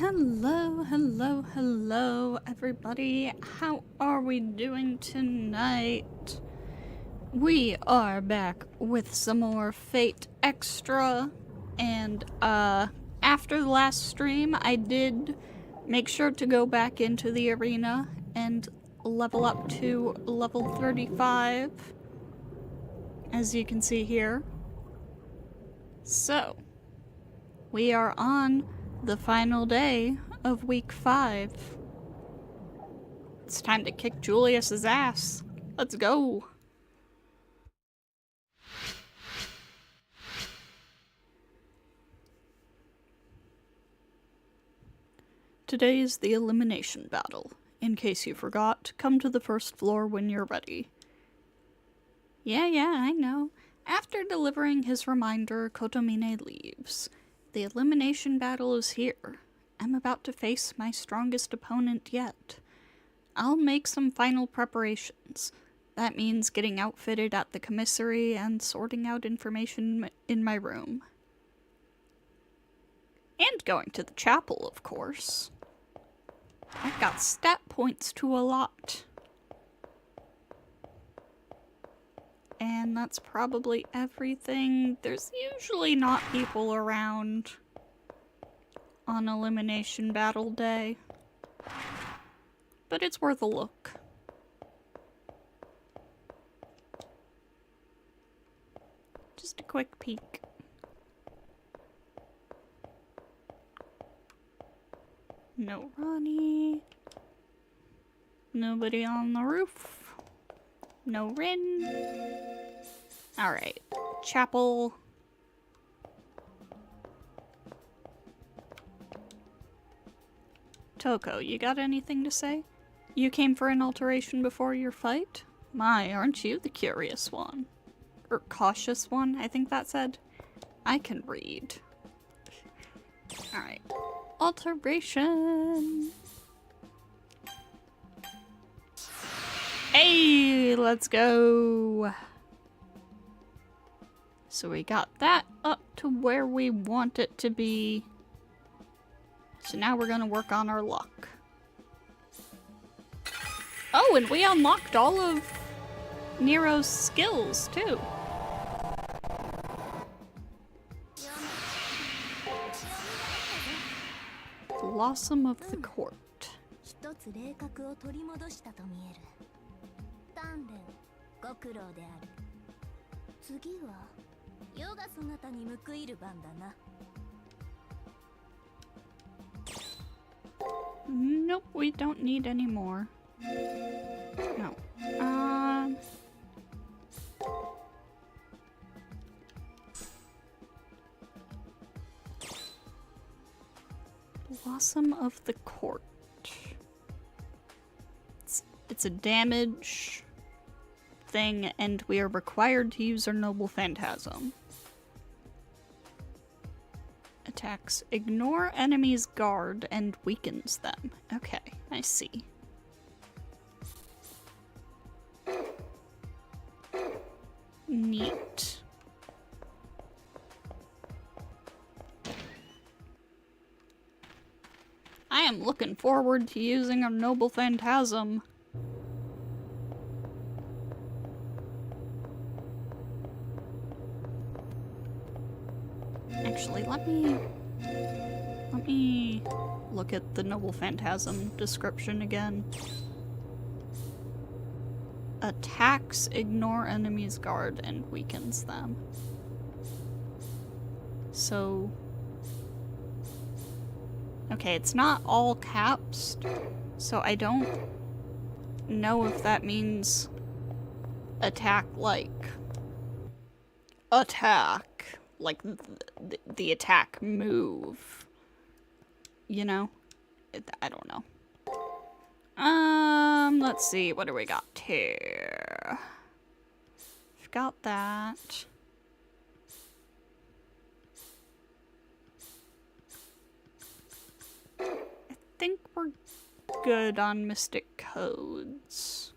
Hello, hello, hello, everybody. How are we doing tonight? We are back with some more Fate Extra, and after the last stream, I did make sure to go back into the arena and level up to level 35, as you can see here. So, we are on the final day of week 5. It's time to kick Julius's ass. Let's go. Today is the elimination battle. In case you forgot, come to the first floor when you're ready. Yeah, I know. After delivering his reminder, Kotomine leaves. The elimination battle is here. I'm about to face my strongest opponent yet. I'll make some final preparations. That means getting outfitted at the commissary and sorting out information in my room. And going to the chapel, of course. I've got stat points to a lot. And that's probably everything. There's usually not people around on elimination battle day, but it's worth a look. Just a quick peek. No Ronnie. Nobody on the roof. No Rin. Alright. Chapel. Toko, you got anything to say? You came for an alteration before your fight? My, aren't you the curious one? Or cautious one, I think that said. I can read. Alright. Alteration! Hey, let's go! So we got that up to where we want it to be. So now we're gonna work on our luck. Oh, and we unlocked all of Nero's skills, too. Blossom of the Court. Nope, we don't need any more. No. Blossom of the Court. It's a damage thing, and we are required to use our Noble Phantasm. Attacks ignore enemies' guard and weakens them. Okay, I see. Neat. I am looking forward to using our Noble Phantasm. Actually, let me look at the Noble Phantasm description again. Attacks ignore enemies' guard and weakens them. So... okay, it's not all caps, so I don't know if that means attack like the attack move, you know? I don't know. Let's see, what do we got here? We've got that. I think we're good on Mystic Codes.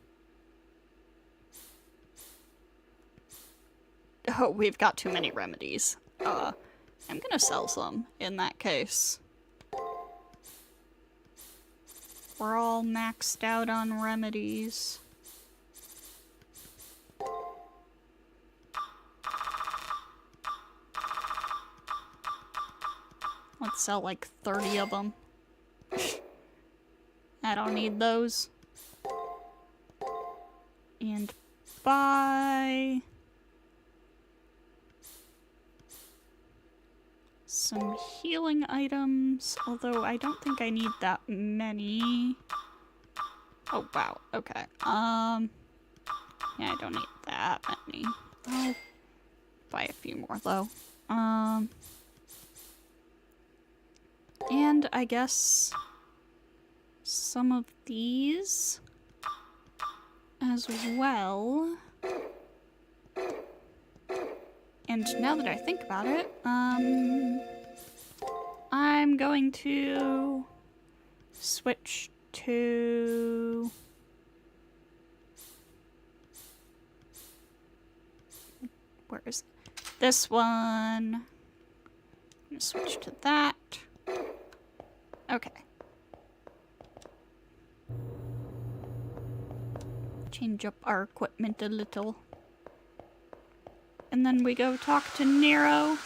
Oh, we've got too many remedies. I'm gonna sell some in that case. We're all maxed out on remedies. Let's sell like 30 of them. I don't need those. And buy some healing items, although I don't think I need that many. Oh wow, okay. Yeah, I don't need that many. I'll buy a few more though. And I guess some of these as well. And now that I think about it, I'm going to switch to where is this one? I'm gonna switch to that. Okay. Change up our equipment a little. And then we go talk to Nero.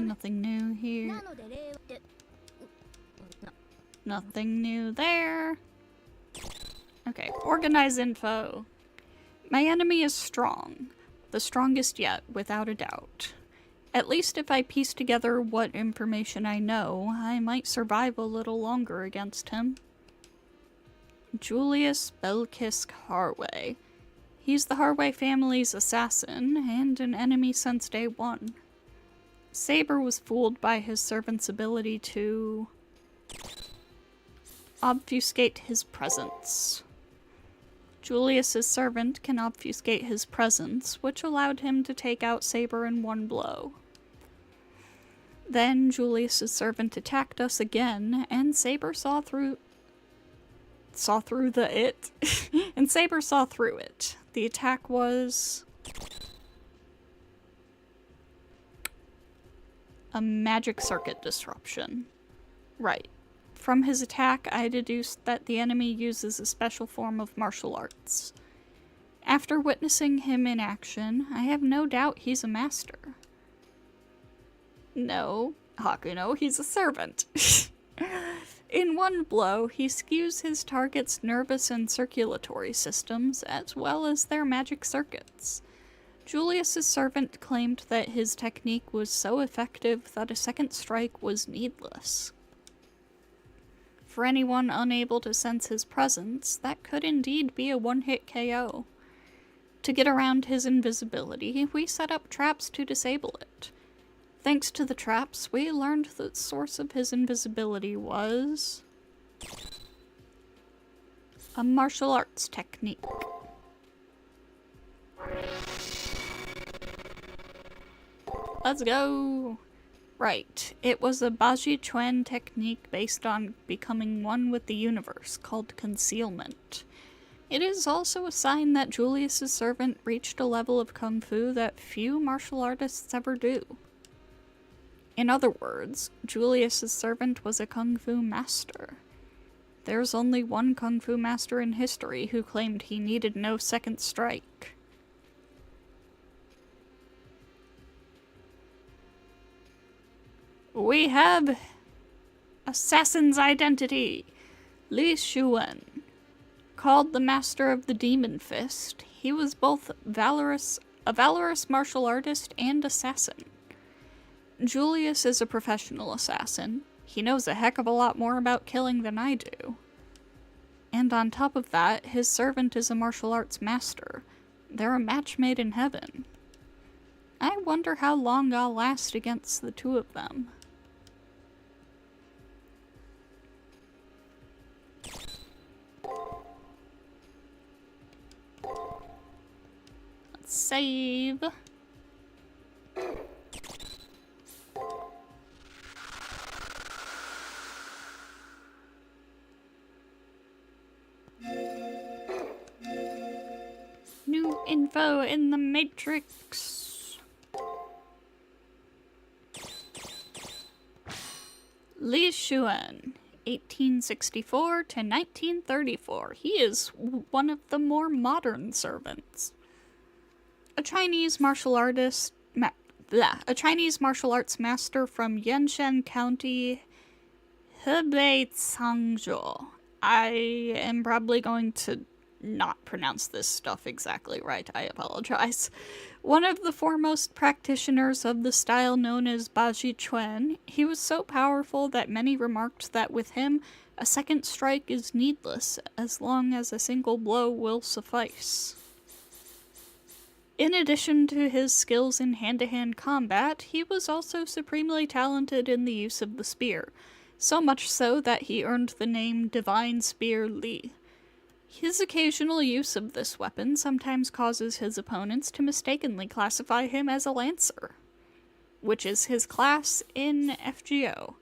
Nothing new here. Nothing new there. Okay, organize info. My enemy is strong. The strongest yet, without a doubt. At least if I piece together what information I know, I might survive a little longer against him. Julius Belkisk Harway. He's the Harway family's assassin, and an enemy since day one. Saber was fooled by his servant's ability to obfuscate his presence. Julius's servant can obfuscate his presence, which allowed him to take out Saber in one blow. Then Julius's servant attacked us again, and Saber saw through it. And Saber saw through it. The attack was a magic circuit disruption. Right. From his attack, I deduced that the enemy uses a special form of martial arts. After witnessing him in action, I have no doubt he's a master. No, Hakuno, he's a servant. In one blow, he skews his target's nervous and circulatory systems, as well as their magic circuits. Julius's servant claimed that his technique was so effective that a second strike was needless. For anyone unable to sense his presence, that could indeed be a one-hit KO. To get around his invisibility, we set up traps to disable it. Thanks to the traps, we learned the source of his invisibility was a martial arts technique. Let's go! Right, it was a Baji Chuan technique based on becoming one with the universe, called concealment. It is also a sign that Julius's servant reached a level of kung fu that few martial artists ever do. In other words, Julius's servant was a kung fu master. There's only one kung fu master in history who claimed he needed no second strike. We have assassin's identity. Li Xuan. Called the Master of the Demon Fist, he was both a valorous martial artist and assassin. Julius is a professional assassin. He knows a heck of a lot more about killing than I do. And on top of that, his servant is a martial arts master. They're a match made in heaven. I wonder how long I'll last against the two of them. Let's save. info in the Matrix. Li Xuan, 1864 to 1934. He is one of the more modern servants. A Chinese martial arts master from Yanshan County, Hebei Cangzhou. I am probably going to not pronounce this stuff exactly right. I apologize. One of the foremost practitioners of the style known as Baji Chuan, he was so powerful that many remarked that with him, a second strike is needless as long as a single blow will suffice. In addition to his skills in hand-to-hand combat, he was also supremely talented in the use of the spear, so much so that he earned the name Divine Spear Li. His occasional use of this weapon sometimes causes his opponents to mistakenly classify him as a lancer, which is his class in FGO.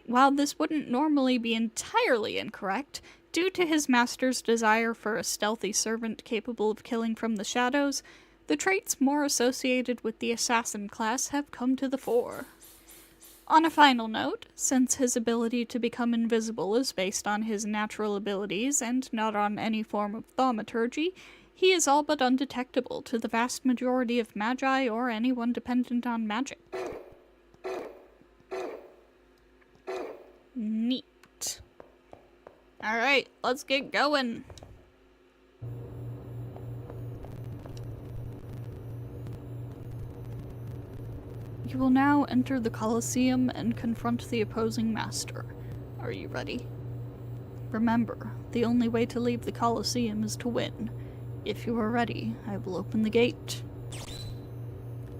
While this wouldn't normally be entirely incorrect, due to his master's desire for a stealthy servant capable of killing from the shadows, the traits more associated with the assassin class have come to the fore. On a final note, since his ability to become invisible is based on his natural abilities and not on any form of thaumaturgy, he is all but undetectable to the vast majority of magi or anyone dependent on magic. Neat. Alright, let's get going. You will now enter the Colosseum and confront the opposing master. Are you ready? Remember, the only way to leave the Colosseum is to win. If you are ready, I will open the gate.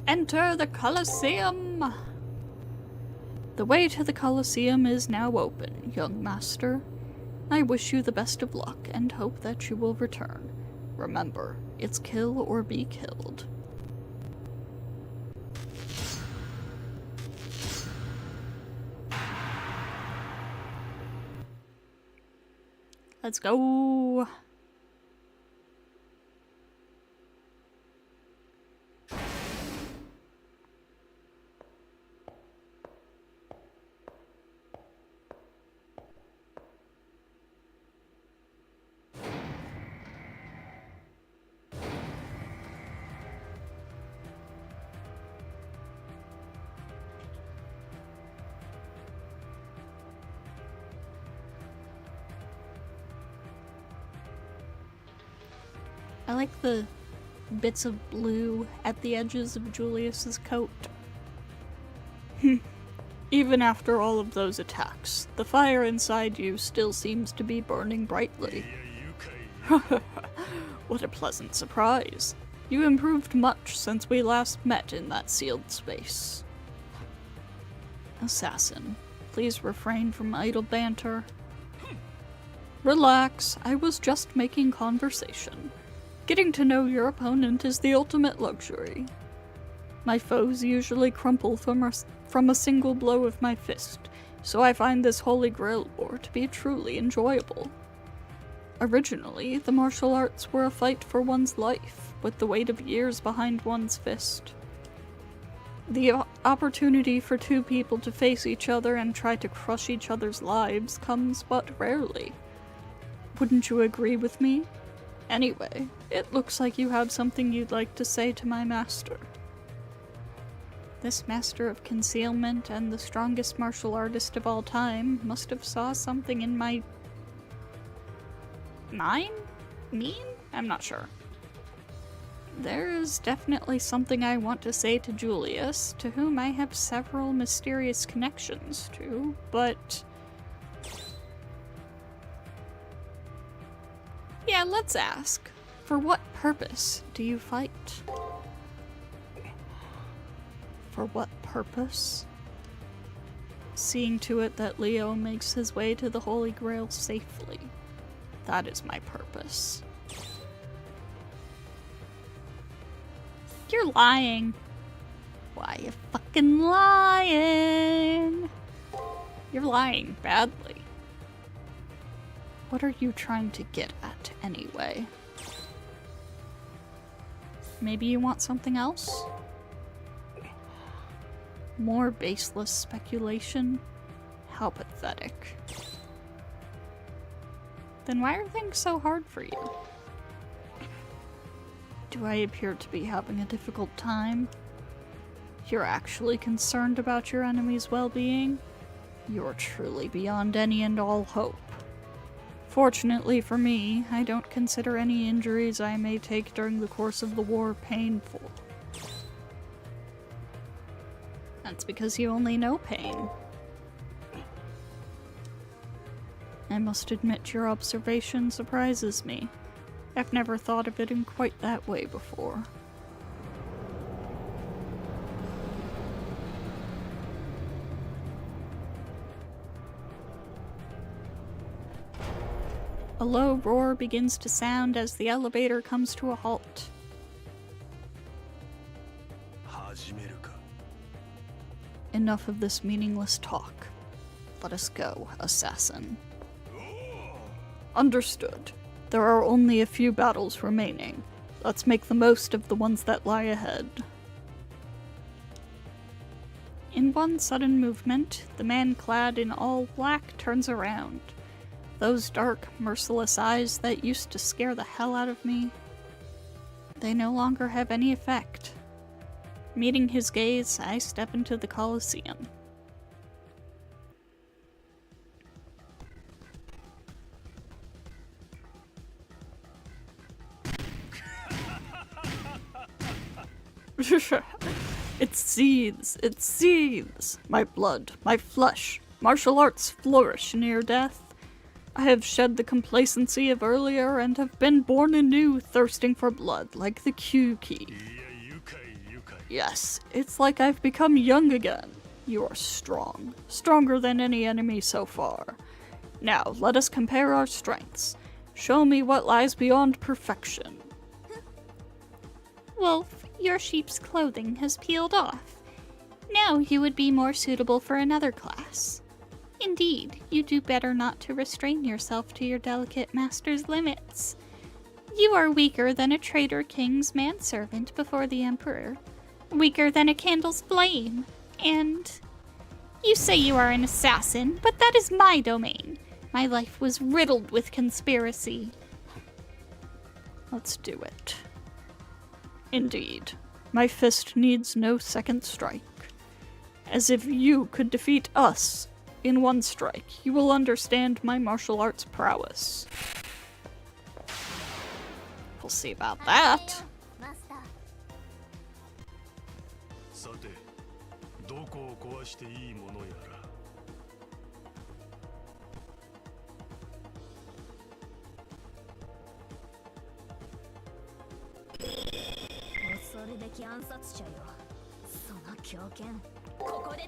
Enter the Colosseum! The way to the Colosseum is now open, young master. I wish you the best of luck and hope that you will return. Remember, it's kill or be killed. Let's go. I like the bits of blue at the edges of Julius's coat. Even after all of those attacks, the fire inside you still seems to be burning brightly. What a pleasant surprise. You improved much since we last met in that sealed space. Assassin, please refrain from idle banter. Relax, I was just making conversation. Getting to know your opponent is the ultimate luxury. My foes usually crumple from a single blow of my fist, so I find this Holy Grail war to be truly enjoyable. Originally, the martial arts were a fight for one's life, with the weight of years behind one's fist. The opportunity for two people to face each other and try to crush each other's lives comes but rarely. Wouldn't you agree with me? Anyway, it looks like you have something you'd like to say to my master. This master of concealment and the strongest martial artist of all time must have saw something in my... Mine? Mean? I'm not sure. There is definitely something I want to say to Julius, to whom I have several mysterious connections to, but... Yeah, let's ask. For what purpose do you fight? For what purpose? Seeing to it that Leo makes his way to the Holy Grail safely. That is my purpose. You're lying. Why, you fucking lying? You're lying badly. What are you trying to get at, anyway? Maybe you want something else? More baseless speculation? How pathetic. Then why are things so hard for you? Do I appear to be having a difficult time? You're actually concerned about your enemy's well-being? You're truly beyond any and all hope. Fortunately for me, I don't consider any injuries I may take during the course of the war painful. That's because you only know pain. I must admit your observation surprises me. I've never thought of it in quite that way before. A low roar begins to sound as the elevator comes to a halt. Enough of this meaningless talk. Let us go, assassin. Understood. There are only a few battles remaining. Let's make the most of the ones that lie ahead. In one sudden movement, the man clad in all black turns around. Those dark, merciless eyes that used to scare the hell out of me, they no longer have any effect. Meeting his gaze, I step into the Colosseum. It seethes, it seethes. My blood, my flesh, martial arts flourish near death. I have shed the complacency of earlier and have been born anew, thirsting for blood like the Q-key. Yes, it's like I've become young again. You are strong, stronger than any enemy so far. Now, let us compare our strengths. Show me what lies beyond perfection. Wolf, your sheep's clothing has peeled off. Now you would be more suitable for another class. Indeed, you do better not to restrain yourself to your delicate master's limits. You are weaker than a traitor king's manservant before the Emperor. Weaker than a candle's flame. And you say you are an assassin, but that is my domain. My life was riddled with conspiracy. Let's do it. Indeed, my fist needs no second strike. As if you could defeat us in one strike, you will understand my martial arts prowess. We'll see about that.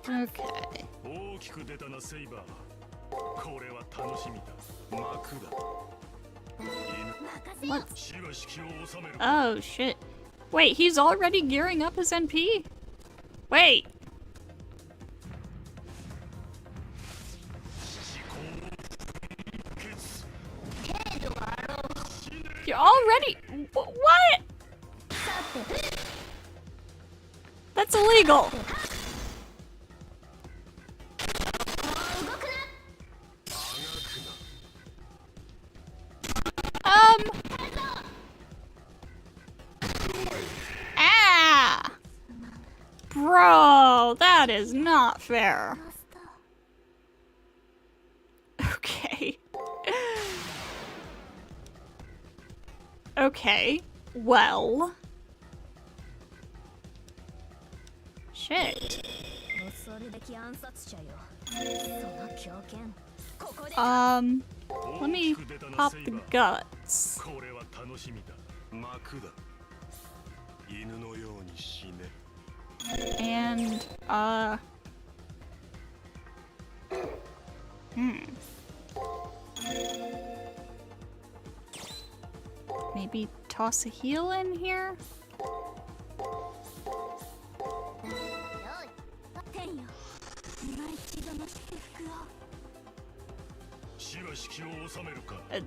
Okay. What? Oh shit. Wait, he's already gearing up his NP? Wait. You're already— what? That's illegal. Ah! Bro, that is not fair. Okay. Okay, well. Shit. Let me pop the guts. And, maybe toss a heal in here?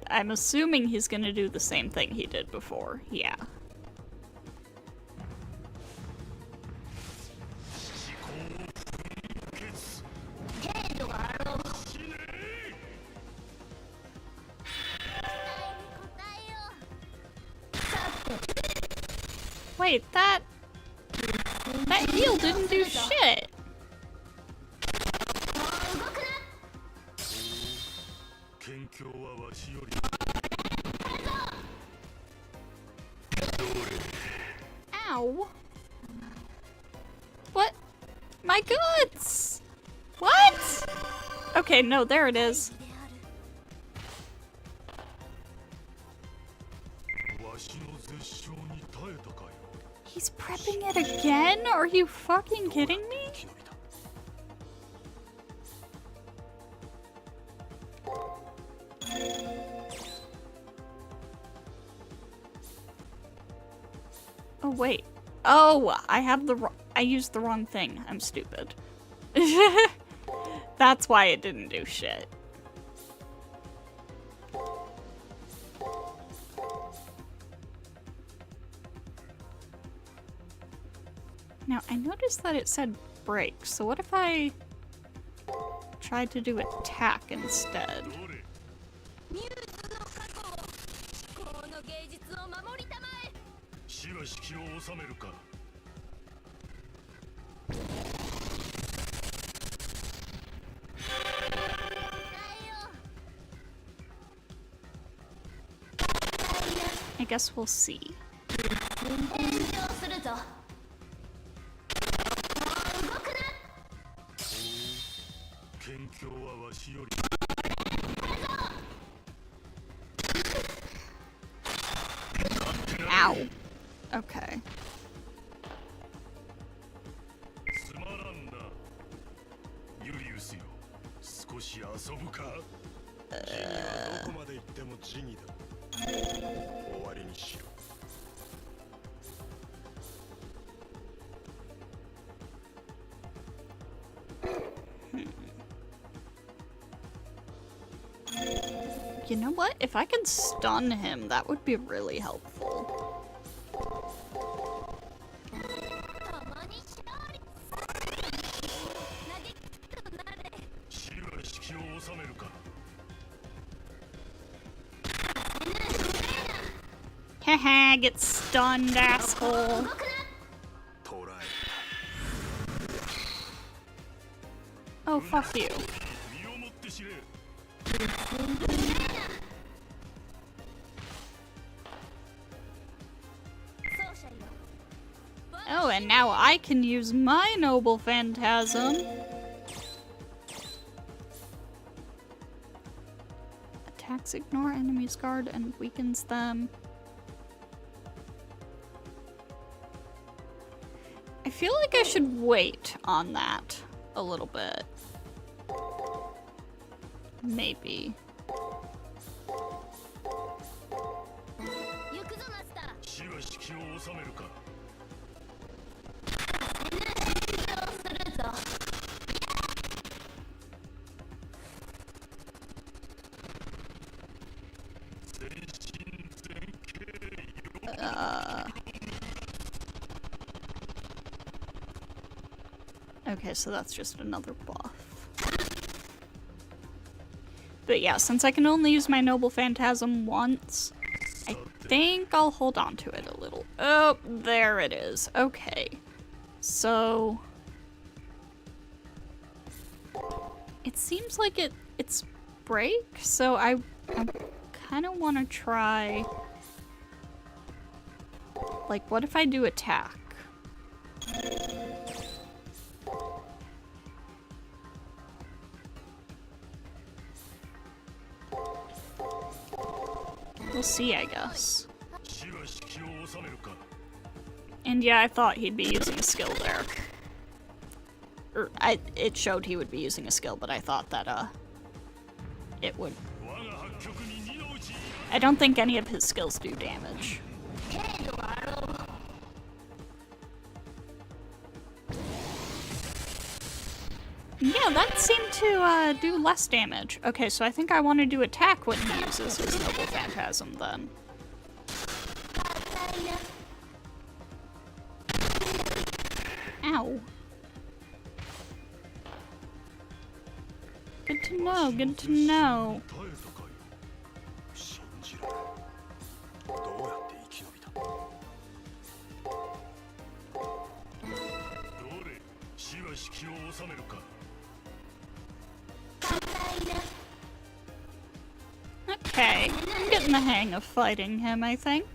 I'm assuming he's gonna do the same thing he did before, yeah. Wait, that heal didn't do shit. Ow. What? My guts! What? Okay, no, there it is. He's prepping it again? Are you fucking kidding me? Oh, wait. Oh, I used the wrong thing. I'm stupid. That's why it didn't do shit. Now, I noticed that it said break, so what if I tried to do attack instead? I guess we'll see. Ow. Okay. You know what? If I could stun him, that would be really helpful. Haha, get stunned, asshole. Oh, fuck you. Oh, and now I can use my noble phantasm. Attacks ignore enemies' guard and weakens them. I feel like I should wait on that a little bit. Maybe. Okay, so that's just another buff. But yeah, since I can only use my Noble Phantasm once, I think I'll hold on to it a little. Oh, there it is. Okay. So... it seems like it's break, so I kind of want to try... like, what if I do attack? We'll see, I guess. And yeah, I thought he'd be using a skill there. Or, it showed he would be using a skill, but I thought that, it would... I don't think any of his skills do damage. Yeah, that seemed to do less damage. Okay, so I think I want to do attack when he uses his Noble Phantasm then. Ow. Good to know, good to know. Okay, I'm getting the hang of fighting him, I think.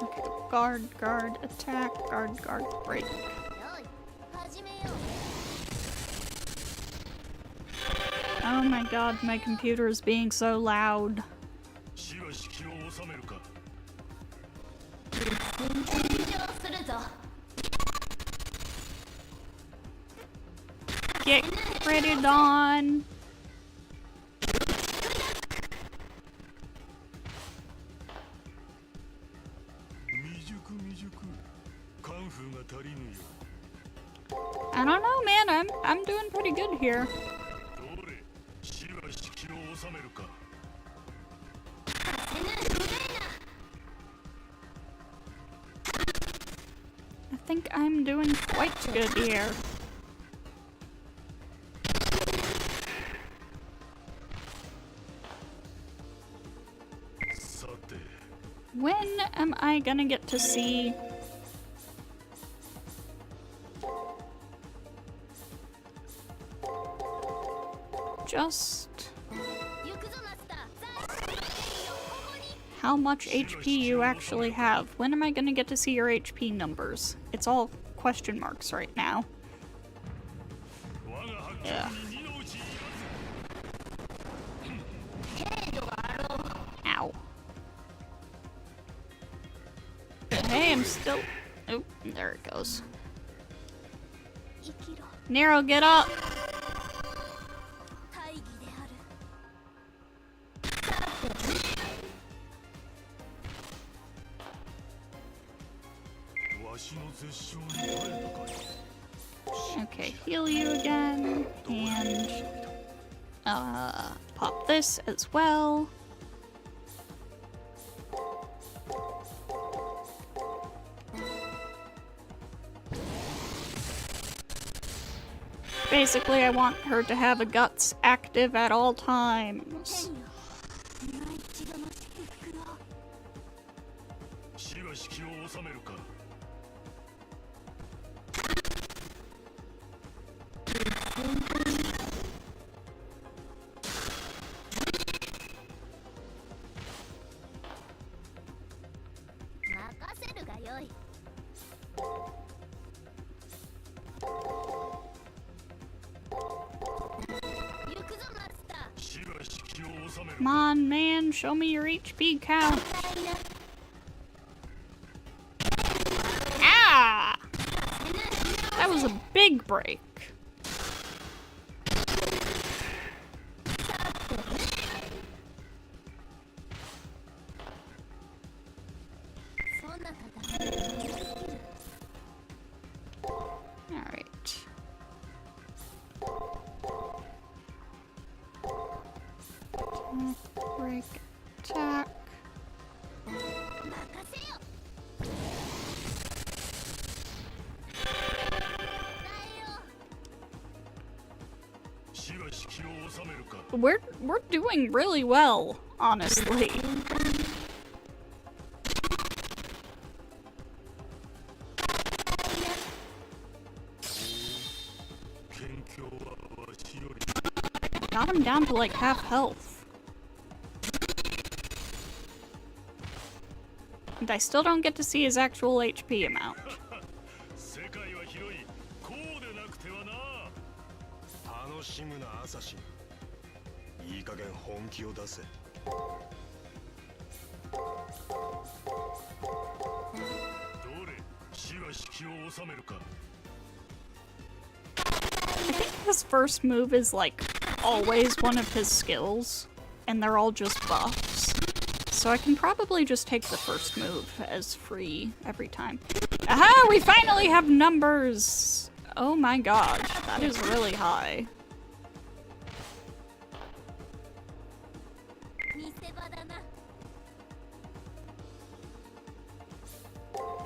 Okay, guard, attack, guard, break. Oh my god, my computer is being so loud. Get critted on. I don't know, man. I'm doing pretty good here. I think I'm doing quite good here. When am I gonna get to see just how much HP you actually have? When am I gonna get to see your HP numbers? It's all question marks right now. Yeah. Ow. Hey, I'm still... Oh, there it goes. Nero, get up! Okay, heal you again, and pop this as well. Basically, I want her to have a guts active at all times. Come on, man, show me your HP count. Ah! That was a big break. Alright. Break, attack. We're doing really well, honestly. Got him down to like half health. And I still don't get to see his actual HP amount. I think his first move is like always one of his skills, and they're all just buffs. So I can probably just take the first move as free every time. Aha! We finally have numbers! Oh my gosh, that is really high.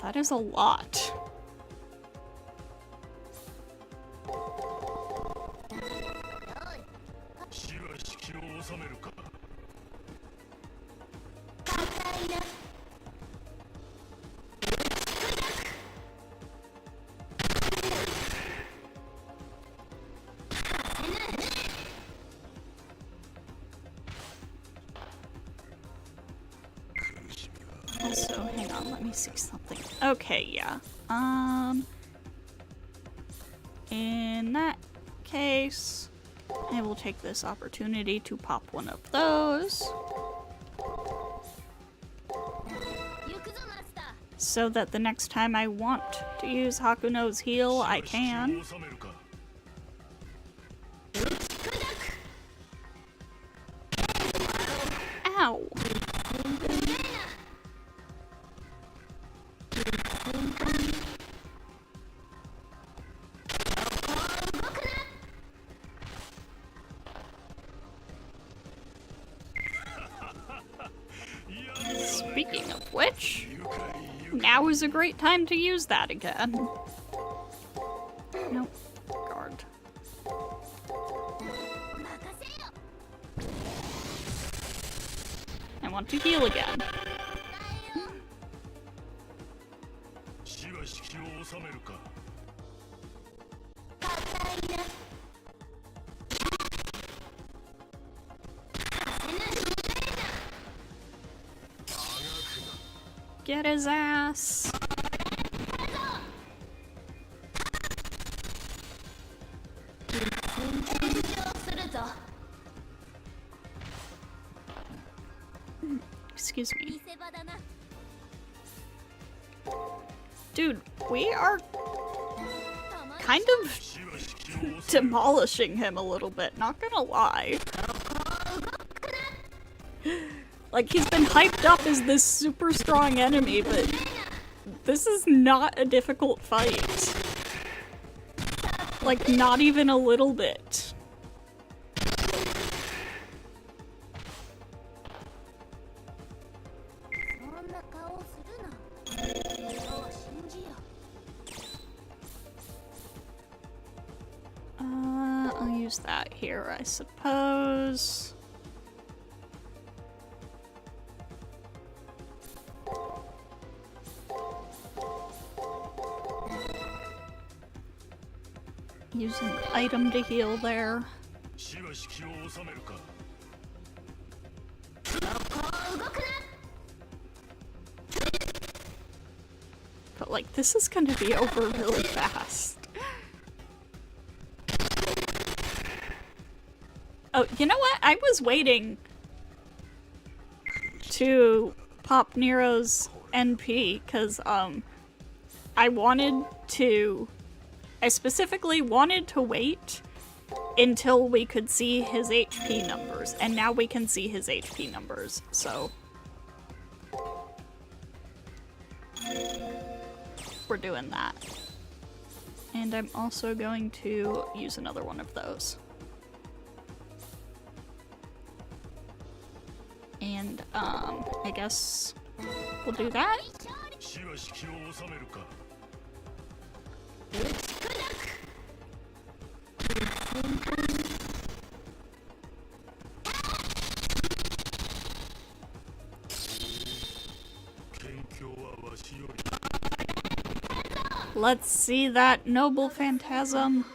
That is a lot. Also, hang on, let me see something. Okay, yeah. In that case, I will take this opportunity to pop one of those. So that the next time I want to use Hakuno's heal, I can. Ow! Speaking of which, now is a great time to use that again. Nope. Guard. I want to heal again. Get his ass. Excuse me. Dude, we are kind of demolishing him a little bit, not gonna lie. Like, he's been hyped up as this super strong enemy, but this is not a difficult fight. Like, not even a little bit. I'll use that here, I suppose. Use an item to heal there. But like, this is gonna be over really fast. Oh, you know what? I was waiting to pop Nero's NP, because, I specifically wanted to wait until we could see his HP numbers, and now we can see his HP numbers, so... we're doing that. And I'm also going to use another one of those. And, I guess we'll do that. Let's see that noble phantasm.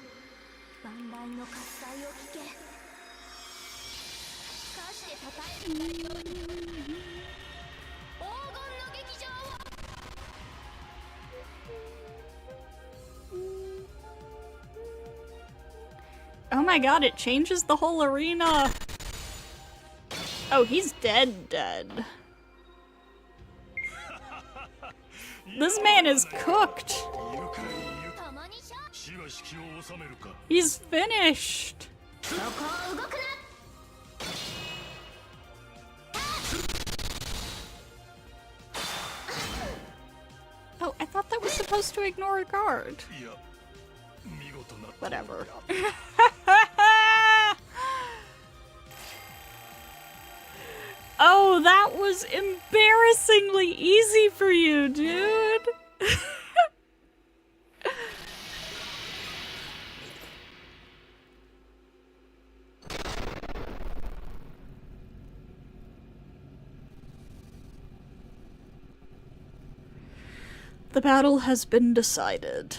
Oh my god, it changes the whole arena! Oh, he's dead. This man is cooked! He's finished! Oh, I thought that was supposed to ignore a guard. Whatever. Oh, that was embarrassingly easy for you, dude! The battle has been decided.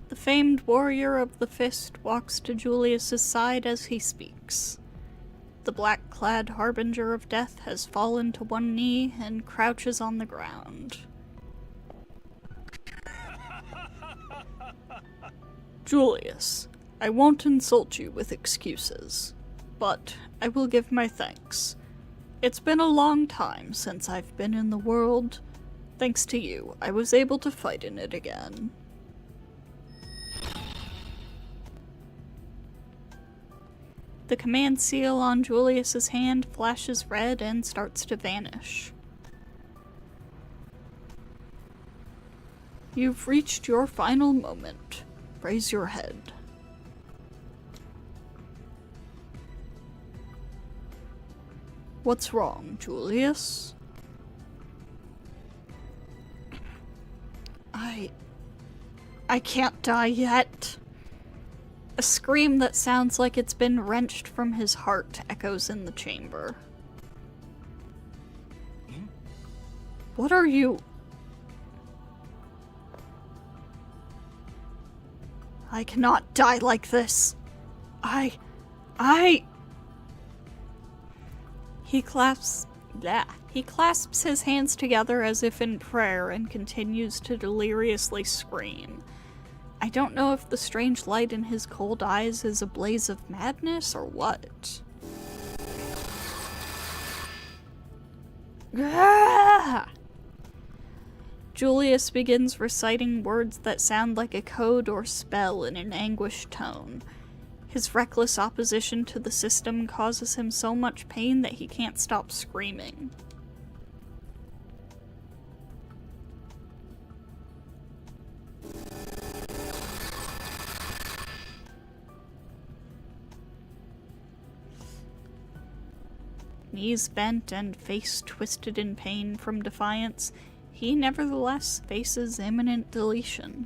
The famed warrior of the fist walks to Julius's side as he speaks. The black-clad harbinger of death has fallen to one knee and crouches on the ground. Julius, I won't insult you with excuses, but I will give my thanks. It's been a long time since I've been in the world. Thanks to you, I was able to fight in it again. The command seal on Julius's hand flashes red and starts to vanish. You've reached your final moment. Raise your head. What's wrong, Julius? I can't die yet. A scream that sounds like it's been wrenched from his heart echoes in the chamber. What are you? I cannot die like this. He clasps his hands together as if in prayer and continues to deliriously scream. I don't know if the strange light in his cold eyes is a blaze of madness or what. Ah! Julius begins reciting words that sound like a code or spell in an anguished tone. His reckless opposition to the system causes him so much pain that he can't stop screaming. Knees bent and face twisted in pain from defiance, he nevertheless faces imminent deletion.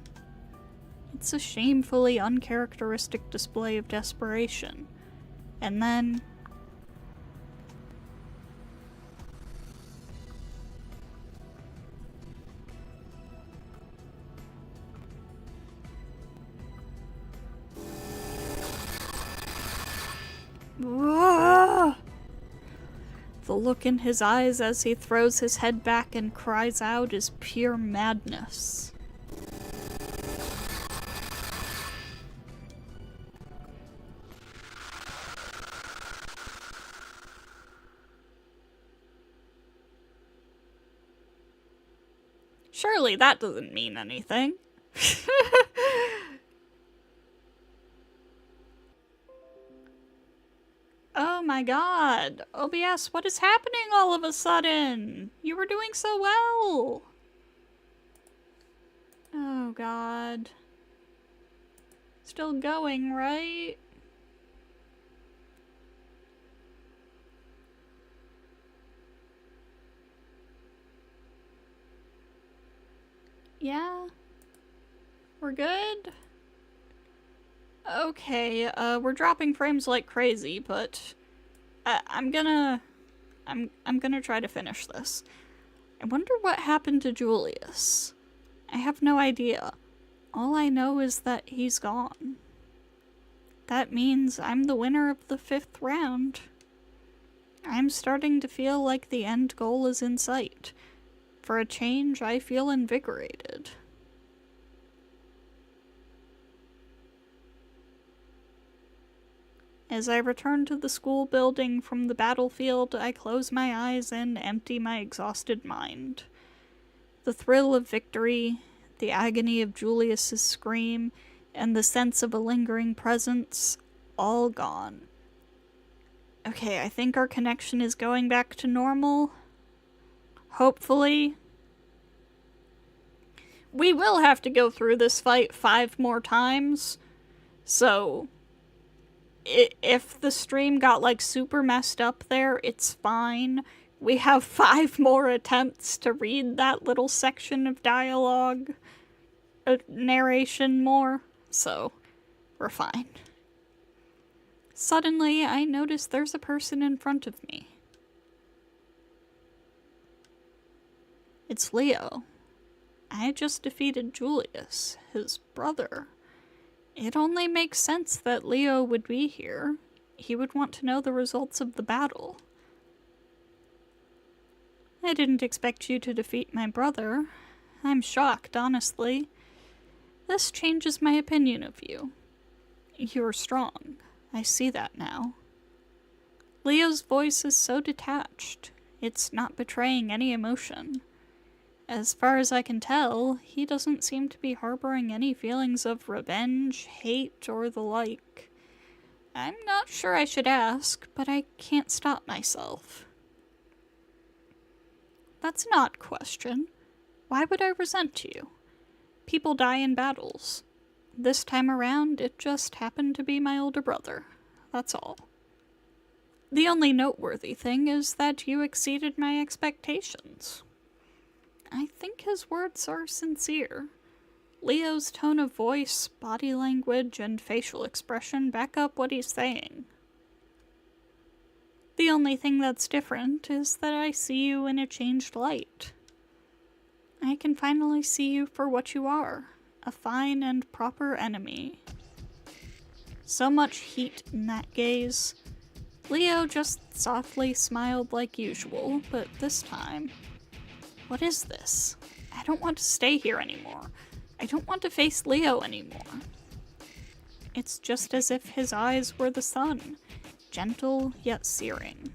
It's a shamefully uncharacteristic display of desperation. And then... Ah! The look in his eyes as he throws his head back and cries out is pure madness. Surely that doesn't mean anything. Oh my god. OBS, what is happening all of a sudden? You were doing so well. Oh god. Still going, right? Yeah? We're good? Okay, we're dropping frames like crazy, but I'm gonna try to finish this. I wonder what happened to Julius. I have no idea. All I know is that he's gone. That means I'm the winner of the 5th round. I'm starting to feel like the end goal is in sight. For a change, I feel invigorated. As I return to the school building from the battlefield, I close my eyes and empty my exhausted mind. The thrill of victory, the agony of Julius's scream, and the sense of a lingering presence, all gone. Okay, I think our connection is going back to normal. Hopefully. We will have to go through this fight 5 more times, so... if the stream got like super messed up there, it's fine. We have 5 more attempts to read that little section of dialogue, narration more, so we're fine. Suddenly, I notice there's a person in front of me. It's Leo. I just defeated Julius, his brother. It only makes sense that Leo would be here. He would want to know the results of the battle. I didn't expect you to defeat my brother. I'm shocked, honestly. This changes my opinion of you. You're strong. I see that now. Leo's voice is so detached. It's not betraying any emotion. As far as I can tell, he doesn't seem to be harboring any feelings of revenge, hate, or the like. I'm not sure I should ask, but I can't stop myself. That's an odd question. Why would I resent you? People die in battles. This time around, it just happened to be my older brother. That's all. The only noteworthy thing is that you exceeded my expectations. I think his words are sincere. Leo's tone of voice, body language, and facial expression back up what he's saying. The only thing that's different is that I see you in a changed light. I can finally see you for what you are, a fine and proper enemy. So much heat in that gaze. Leo just softly smiled like usual, but this time... What is this? I don't want to stay here anymore. I don't want to face Leo anymore. It's just as if his eyes were the sun, gentle yet searing.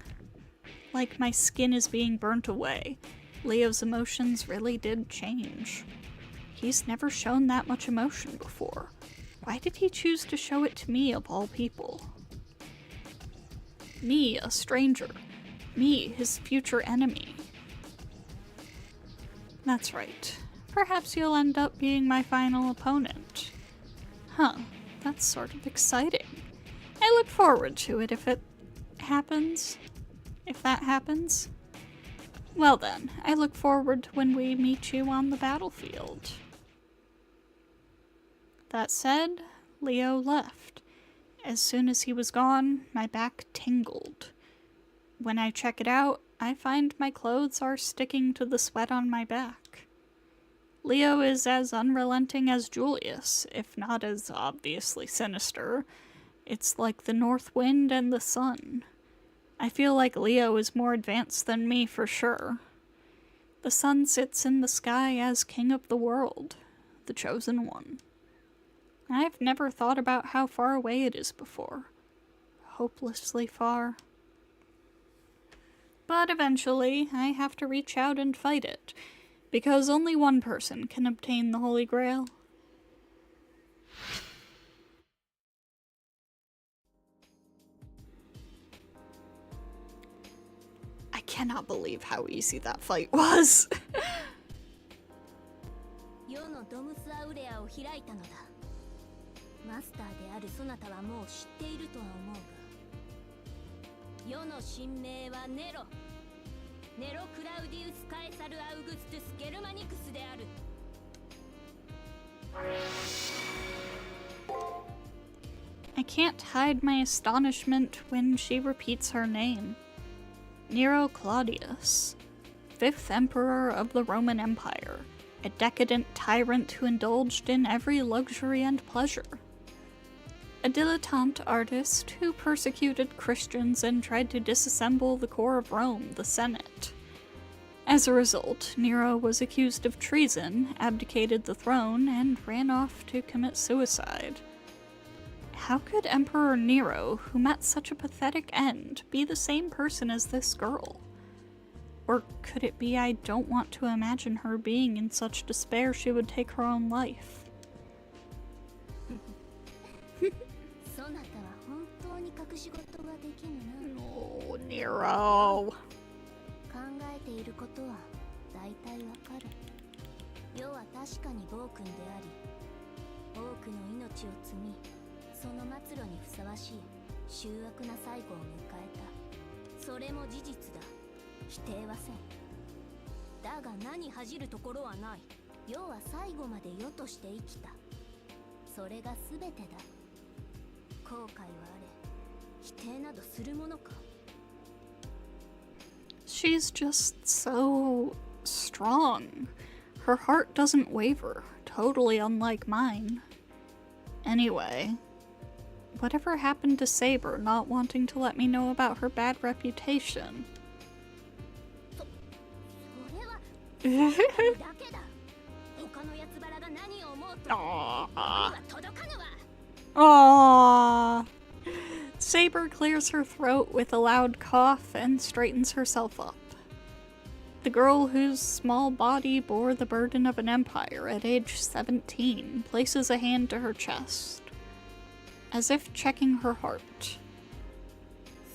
Like my skin is being burnt away. Leo's emotions really did change. He's never shown that much emotion before. Why did he choose to show it to me of all people? Me, a stranger. Me, his future enemy. That's right. Perhaps you'll end up being my final opponent. Huh, that's sort of exciting. I look forward to it if it happens. If that happens. Well then, I look forward to when we meet you on the battlefield. That said, Leo left. As soon as he was gone, my back tingled. When I check it out, I find my clothes are sticking to the sweat on my back. Leo is as unrelenting as Julius, if not as obviously sinister. It's like the north wind and the sun. I feel like Leo is more advanced than me for sure. The sun sits in the sky as king of the world, the chosen one. I've never thought about how far away it is before. Hopelessly far. But eventually, I have to reach out and fight it, because only one person can obtain the Holy Grail. I cannot believe how easy that fight was. 世のドムスアウレアを開いたのだ。マスターであるそなたはもう知っているとは思うが、世の神名はネロクラウディウス・カエサル・アウグストゥス・ゲルマニクスである。I can't hide my astonishment when she repeats her name. Nero Claudius, 5th Emperor of the Roman Empire, a decadent tyrant who indulged in every luxury and pleasure. A dilettante artist who persecuted Christians and tried to disassemble the core of Rome, the Senate. As a result, Nero was accused of treason, abdicated the throne, and ran off to commit suicide. How could Emperor Nero, who met such a pathetic end, be the same person as this girl? Or could it be I don't want to imagine her being in such despair she would take her own life? そなたは本当に隠し事ができぬな。 Oh, Nero. 考えていることは大体わかる。世は確かに暴君であり、多くの命を積み、その末路にふさわしい醜悪な最後を迎えた。それも事実だ。否定はせん。だが何恥じるところはない。世は最後まで世として生きた。それが全てだ。後悔はあれ、定などするものか。 She's just so strong. Her heart doesn't waver, totally unlike mine. Anyway, whatever happened to Saber not wanting to let me know about her bad reputation? それはだけだ。他のやつばらが何を思うと、ここには届かぬわ。 Aww. Saber clears her throat with a loud cough and straightens herself up. The girl whose small body bore the burden of an empire at age 17 places a hand to her chest, as if checking her heart.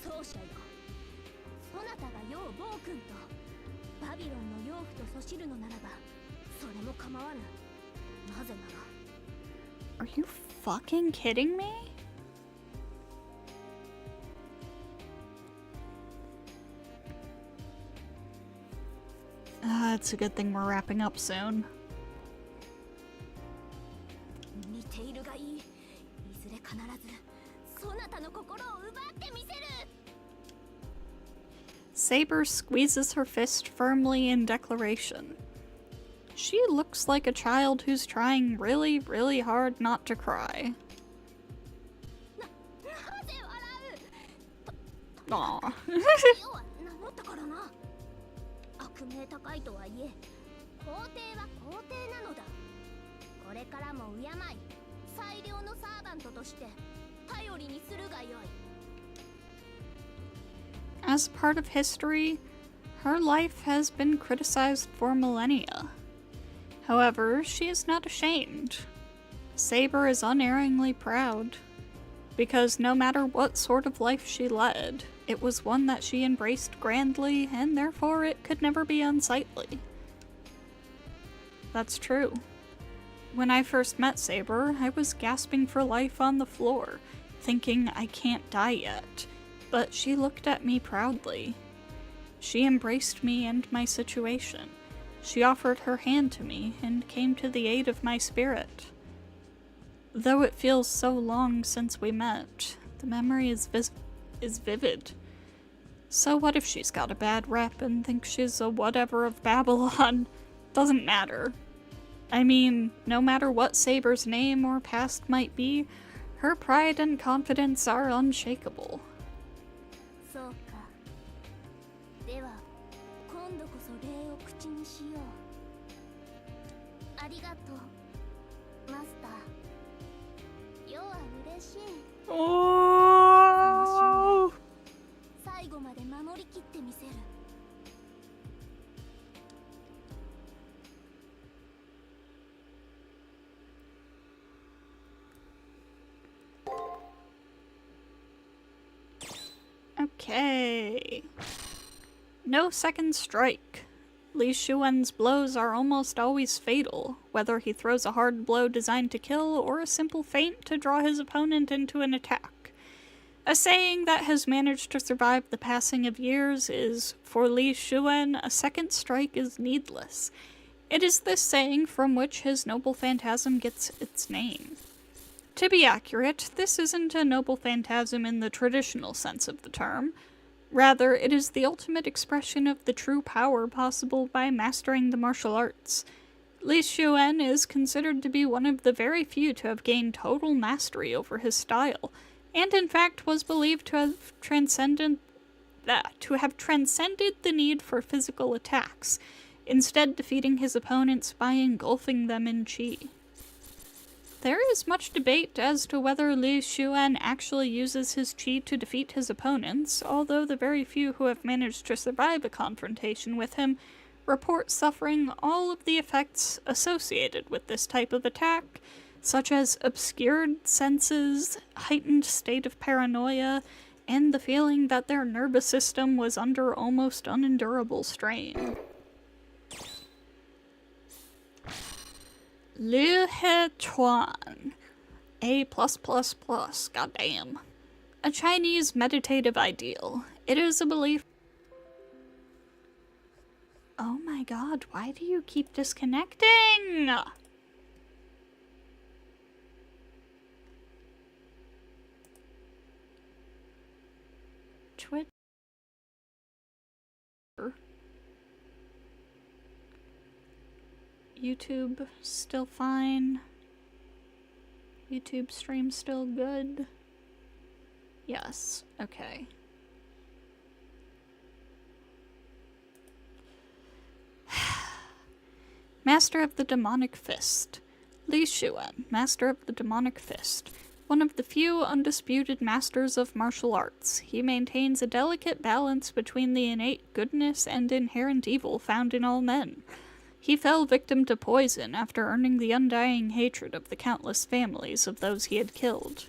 そうしゃよ。そなたが世を暴君とバビロンの養父とそしるのならば、それも構わぬ。なぜなら。 Are you fucking kidding me? It's a good thing we're wrapping up soon. 似ているがいい。いずれ必ずそなたの心を奪ってみせる。 Saber squeezes her fist firmly in declaration. She looks like a child who's trying really, really hard not to cry. なぜ笑う。 Aw. 世は名乗ったからな。悪名高いとはいえ、皇帝は皇帝なのだ。これからも敬い、最良のサーバントとして頼りにするがよい。 As part of history, her life has been criticized for millennia. However, she is not ashamed. Saber is unerringly proud, because no matter what sort of life she led, it was one that she embraced grandly, and therefore it could never be unsightly. That's true. When I first met Saber, I was gasping for life on the floor, thinking I can't die yet, but she looked at me proudly. She embraced me and my situation. She offered her hand to me and came to the aid of my spirit. Though it feels so long since we met, the memory is vivid. So what if she's got a bad rep and thinks she's a whatever of Babylon? Doesn't matter. I mean, no matter what Saber's name or past might be, her pride and confidence are unshakable. そうか。では、今度こそ礼を口にしよう。ありがとう、マスター。世は嬉しい。 Oh! 最後まで守りきってみせる。 Okay. No second strike. Li Xuan's blows are almost always fatal, whether he throws a hard blow designed to kill or a simple feint to draw his opponent into an attack. A saying that has managed to survive the passing of years is, for Li Xuan, a second strike is needless. It is this saying from which his noble phantasm gets its name. To be accurate, this isn't a noble phantasm in the traditional sense of the term. Rather, it is the ultimate expression of the true power possible by mastering the martial arts. Li Xuan is considered to be one of the very few to have gained total mastery over his style, and in fact was believed to have transcended the need for physical attacks, instead defeating his opponents by engulfing them in qi. There is much debate as to whether Li Xuan actually uses his qi to defeat his opponents, although the very few who have managed to survive a confrontation with him report suffering all of the effects associated with this type of attack, such as obscured senses, heightened state of paranoia, and the feeling that their nervous system was under almost unendurable strain. Liu He Chuan. A+++, goddamn. A Chinese meditative ideal. It is a belief. Oh my god, why do you keep disconnecting? Twitch. YouTube still fine. YouTube stream still good. Yes, okay. Master of the Demonic Fist. Li Xuan, Master of the Demonic Fist. One of the few undisputed masters of martial arts, he maintains a delicate balance between the innate goodness and inherent evil found in all men. He fell victim to poison after earning the undying hatred of the countless families of those he had killed.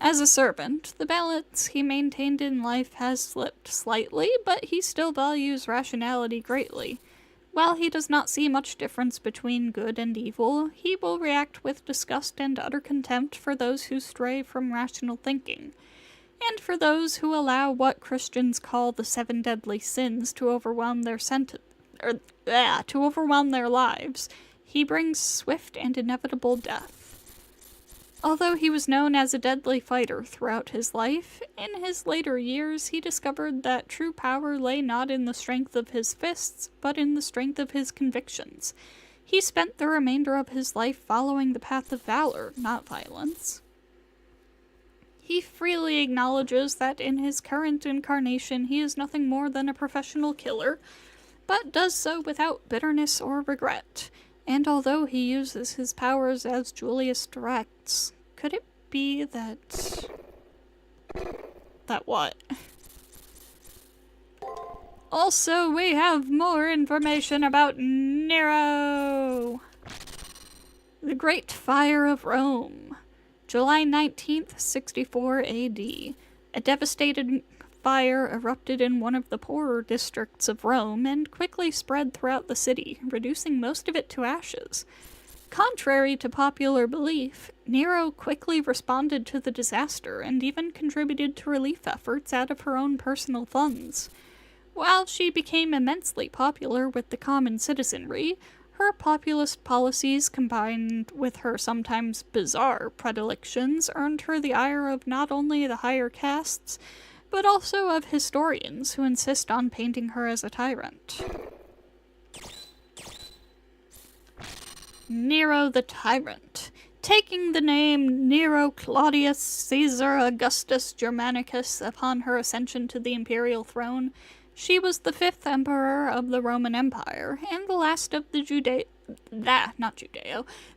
As a servant, the balance he maintained in life has slipped slightly, but he still values rationality greatly. While he does not see much difference between good and evil, he will react with disgust and utter contempt for those who stray from rational thinking, and for those who allow what Christians call the 7 deadly sins to overwhelm their lives. He brings swift and inevitable death. Although he was known as a deadly fighter throughout his life, in his later years he discovered that true power lay not in the strength of his fists, but in the strength of his convictions. He spent the remainder of his life following the path of valor, not violence. He freely acknowledges that in his current incarnation he is nothing more than a professional killer, but does so without bitterness or regret. And although he uses his powers as Julius directs, could it be that... That what? Also, we have more information about Nero! The Great Fire of Rome. July 19th, 64 AD. A devastating fire erupted in one of the poorer districts of Rome and quickly spread throughout the city, reducing most of it to ashes. Contrary to popular belief, Nero quickly responded to the disaster and even contributed to relief efforts out of her own personal funds. While she became immensely popular with the common citizenry, her populist policies combined with her sometimes bizarre predilections earned her the ire of not only the higher castes, but also of historians who insist on painting her as a tyrant. Nero the Tyrant. Taking the name Nero Claudius Caesar Augustus Germanicus upon her ascension to the imperial throne, she was the 5th emperor of the Roman Empire, and the last of the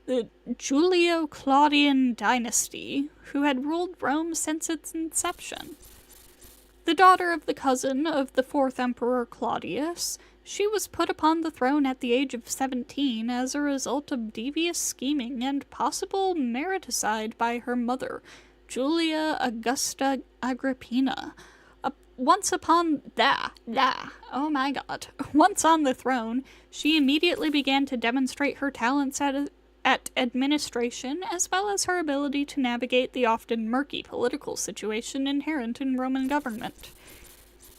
the Julio-Claudian dynasty, who had ruled Rome since its inception. The daughter of the cousin of the 4th Emperor Claudius, she was put upon the throne at the age of 17 as a result of devious scheming and possible mariticide by her mother, Julia Augusta Agrippina. Once on the throne, she immediately began to demonstrate her talents at administration, as well as her ability to navigate the often murky political situation inherent in Roman government.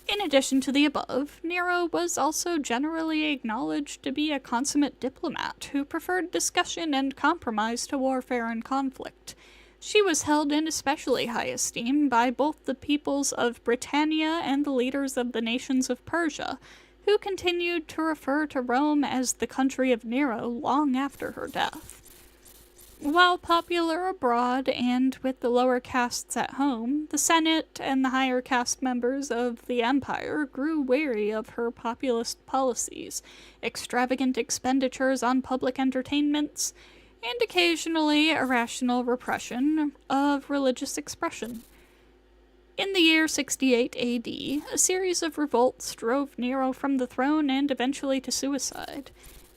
In addition to the above, Nero was also generally acknowledged to be a consummate diplomat who preferred discussion and compromise to warfare and conflict. She was held in especially high esteem by both the peoples of Britannia and the leaders of the nations of Persia, who continued to refer to Rome as the country of Nero long after her death. While popular abroad and with the lower castes at home, the Senate and the higher caste members of the empire grew wary of her populist policies, extravagant expenditures on public entertainments, and occasionally irrational repression of religious expression. In the year 68 AD, a series of revolts drove Nero from the throne and eventually to suicide.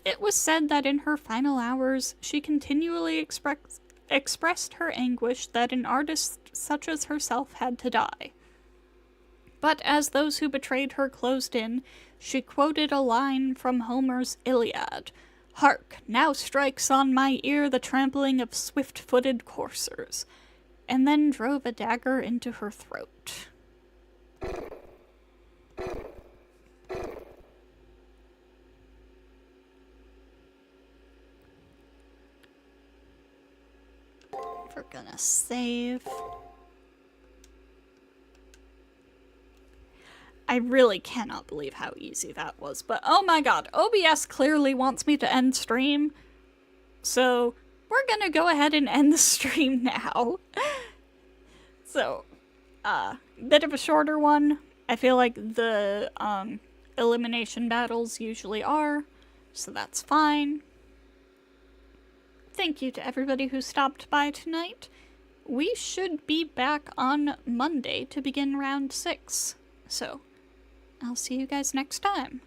It was said that in her final hours, she continually expressed her anguish that an artist such as herself had to die. But as those who betrayed her closed in, she quoted a line from Homer's Iliad, "Hark, now strikes on my ear the trampling of swift-footed coursers," and then drove a dagger into her throat. We're gonna save. really cannot believe how easy that was. But oh my god, OBS clearly wants me to end stream. So we're gonna go ahead and end the stream now. So, bit of a shorter one. I feel like the elimination battles usually are, so that's fine. Thank you to everybody who stopped by tonight. We should be back on Monday to begin round 6. So, I'll see you guys next time.